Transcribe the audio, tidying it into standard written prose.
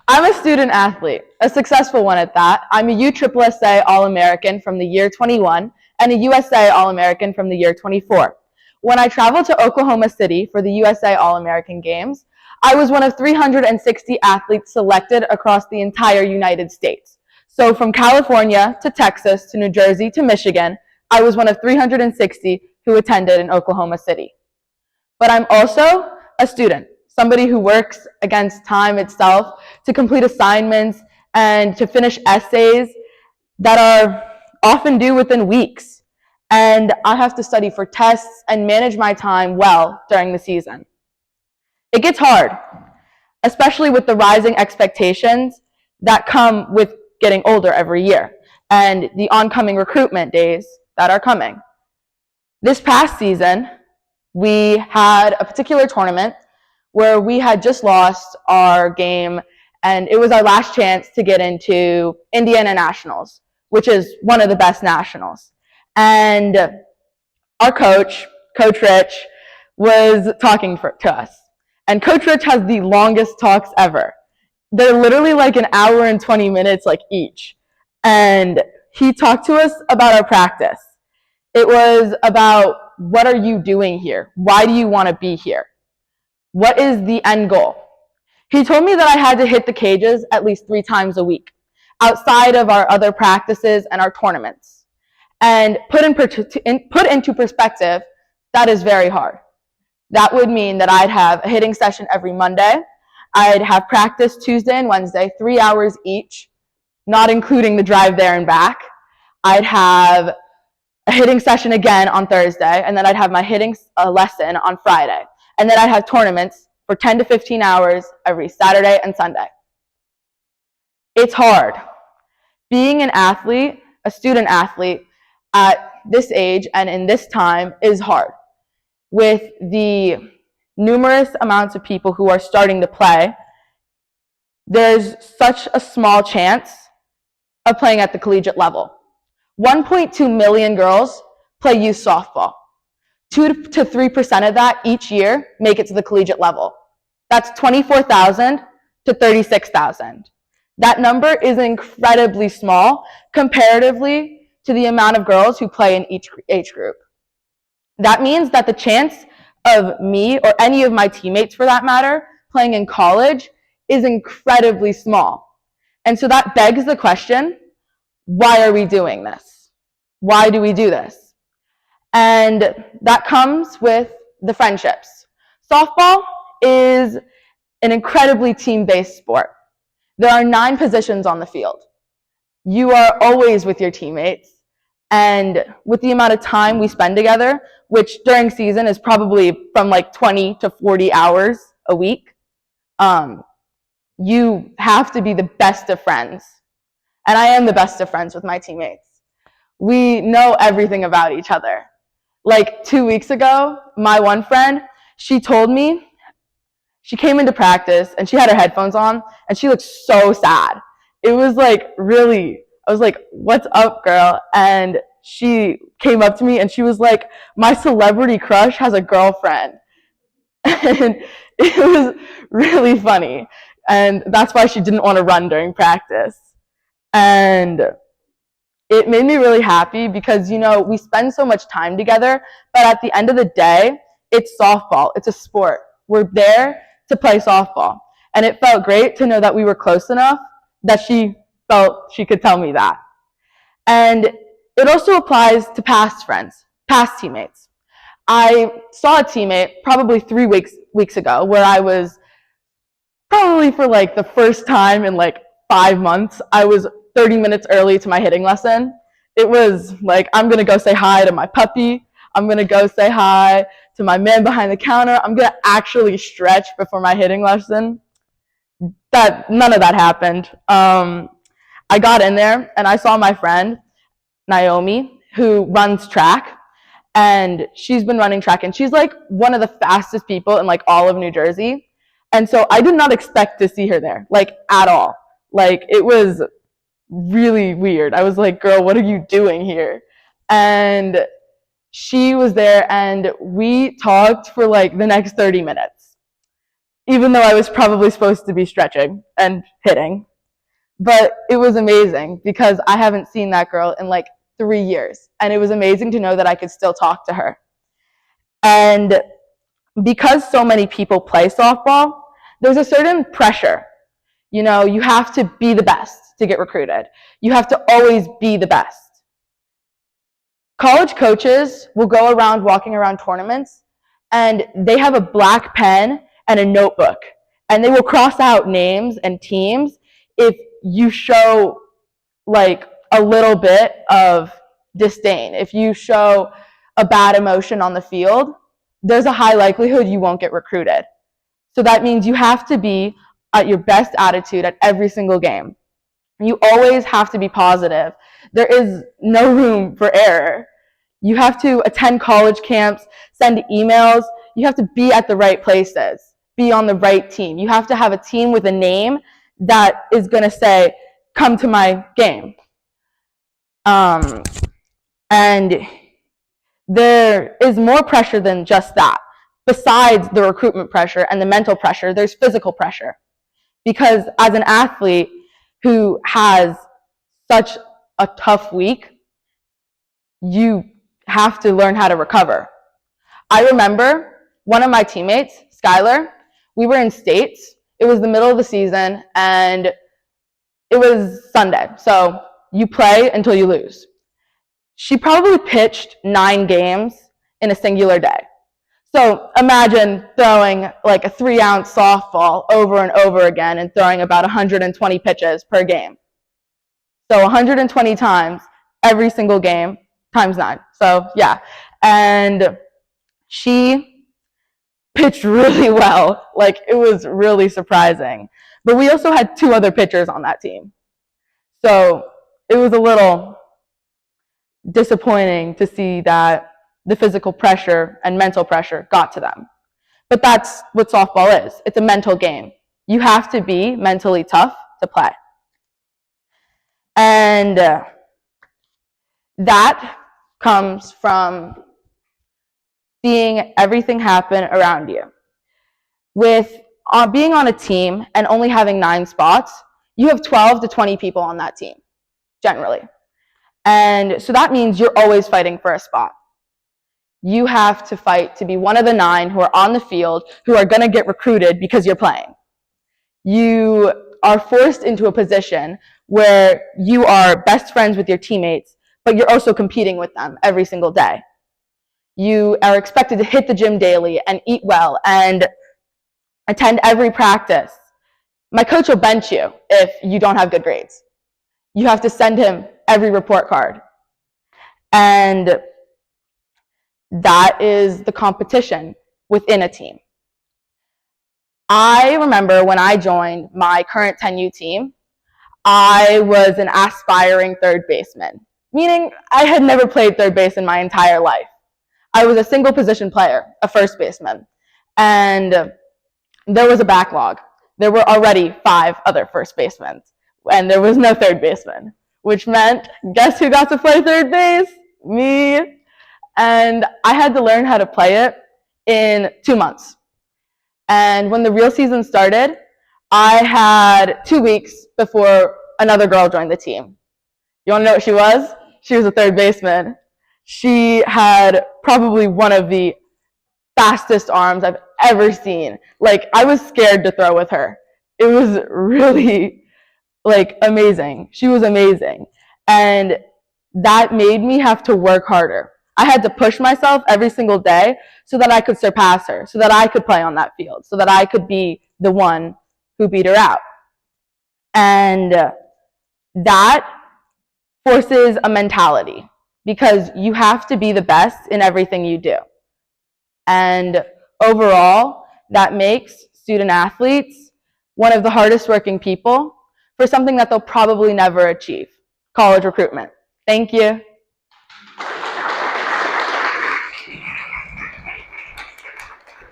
I'm a student athlete, a successful one at that. I'm a USSSA All-American from the year 21 and a USA All-American from the year 24. When I traveled to Oklahoma City for the USA All-American Games, I was one of 360 athletes selected across the entire United States. So from California to Texas to New Jersey to Michigan, I was one of 360 who attended in Oklahoma City. But I'm also a student, somebody who works against time itself to complete assignments and to finish essays that are often due within weeks. And I have to study for tests and manage my time well during the season. It gets hard, especially with the rising expectations that come with getting older every year and the oncoming recruitment days that are coming. This past season, we had a particular tournament where we had just lost our game, and it was our last chance to get into Indiana Nationals, which is one of the best nationals. And our coach, Coach Rich, was talking to us. And Coach Rich has the longest talks ever. They're literally like an hour and 20 minutes like each. And he talked to us about our practice. It was about, what are you doing here? Why do you want to be here? What is the end goal? He told me that I had to hit the cages at least 3 times a week, outside of our other practices and our tournaments. And put into perspective, that is very hard. That would mean that I'd have a hitting session every Monday. I'd have practice Tuesday and Wednesday, 3 hours each, not including the drive there and back. I'd have a hitting session again on Thursday, and then I'd have my hitting lesson on Friday. And then I'd have tournaments for 10 to 15 hours every Saturday and Sunday. It's hard. Being an athlete, a student athlete, at this age and in this time is hard. With the numerous amounts of people who are starting to play, there's such a small chance of playing at the collegiate level. 1.2 million girls play youth softball. 2 to 3% of that each year make it to the collegiate level. That's 24,000 to 36,000. That number is incredibly small comparatively to the amount of girls who play in each age group. That means that the chance of me, or any of my teammates for that matter, playing in college is incredibly small. And so that begs the question, why are we doing this? Why do we do this? And that comes with the friendships. Softball is an incredibly team-based sport. There are 9 positions on the field. You are always with your teammates, and with the amount of time we spend together, which during season is probably from like 20 to 40 hours a week, you have to be the best of friends. And I am the best of friends with my teammates. We know everything about each other. Like 2 weeks ago, my one friend, she told me, she came into practice and she had her headphones on and she looked so sad. It was like really, I was like, what's up, girl? And she came up to me and she was like, my celebrity crush has a girlfriend. And it was really funny. And that's why she didn't want to run during practice. And it made me really happy because, you know, we spend so much time together, but at the end of the day, it's softball. It's a sport. We're there to play softball. And it felt great to know that we were close enough that she felt she could tell me that. And it also applies to past friends, past teammates. I saw a teammate probably 3 weeks ago where I was probably for like the first time in like 5 months, I was 30 minutes early to my hitting lesson. It was like, I'm going to go say hi to my puppy. I'm going to go say hi to my man behind the counter. I'm going to actually stretch before my hitting lesson. None of that happened. I got in there and I saw my friend, Naomi, who runs track. And she's been running track and she's like one of the fastest people in like all of New Jersey. And so I did not expect to see her there, like at all. Like it was really weird. I was like, girl, what are you doing here? And she was there and we talked for like the next 30 minutes. even though I was probably supposed to be stretching and hitting. But it was amazing because I haven't seen that girl in like 3 years. And it was amazing to know that I could still talk to her. And because so many people play softball, there's a certain pressure. You know, you have to be the best to get recruited. You have to always be the best. College coaches will go around walking around tournaments and they have a black pen and a notebook, and they will cross out names and teams if you show like a little bit of disdain. If you show a bad emotion on the field, there's a high likelihood you won't get recruited. So that means you have to be at your best attitude at every single game. You always have to be positive. There is no room for error. You have to attend college camps, send emails. You have to be at the right places, be on the right team. You have to have a team with a name that is going to say, come to my game. And there is more pressure than just that. Besides the recruitment pressure and the mental pressure, there's physical pressure. Because as an athlete who has such a tough week, you have to learn how to recover. I remember one of my teammates, Skylar, we were in States. It was the middle of the season, and it was Sunday. So you play until you lose. She probably pitched 9 games in a singular day. So imagine throwing like a 3-ounce softball over and over again and throwing about 120 pitches per game. So 120 times every single game times 9. So yeah, and she pitched really well. Like, it was really surprising. But we also had 2 other pitchers on that team. So it was a little disappointing to see that the physical pressure and mental pressure got to them. But that's what softball is. It's a mental game. You have to be mentally tough to play. And that comes from seeing everything happen around you. With being on a team and only having 9 spots, you have 12 to 20 people on that team, generally. And so that means you're always fighting for a spot. You have to fight to be one of the 9 who are on the field who are going to get recruited because you're playing. You are forced into a position where you are best friends with your teammates, but you're also competing with them every single day. You are expected to hit the gym daily and eat well and attend every practice. My coach will bench you if you don't have good grades. You have to send him every report card. And that is the competition within a team. I remember when I joined my current 10U team, I was an aspiring third baseman, meaning I had never played third base in my entire life. I was a single position player, a first baseman, and there was a backlog. There were already 5 other first basemen, and there was no third baseman, which meant, guess who got to play third base? Me. And I had to learn how to play it in 2 months. And when the real season started, I had 2 weeks before another girl joined the team. You want to know what she was? She was a third baseman. She had probably one of the fastest arms I've ever seen. Like, I was scared to throw with her. It was really, like, amazing. She was amazing. And that made me have to work harder. I had to push myself every single day so that I could surpass her, so that I could play on that field, so that I could be the one who beat her out. And that forces a mentality, because you have to be the best in everything you do. And overall, that makes student athletes one of the hardest working people for something that they'll probably never achieve: college recruitment. Thank you.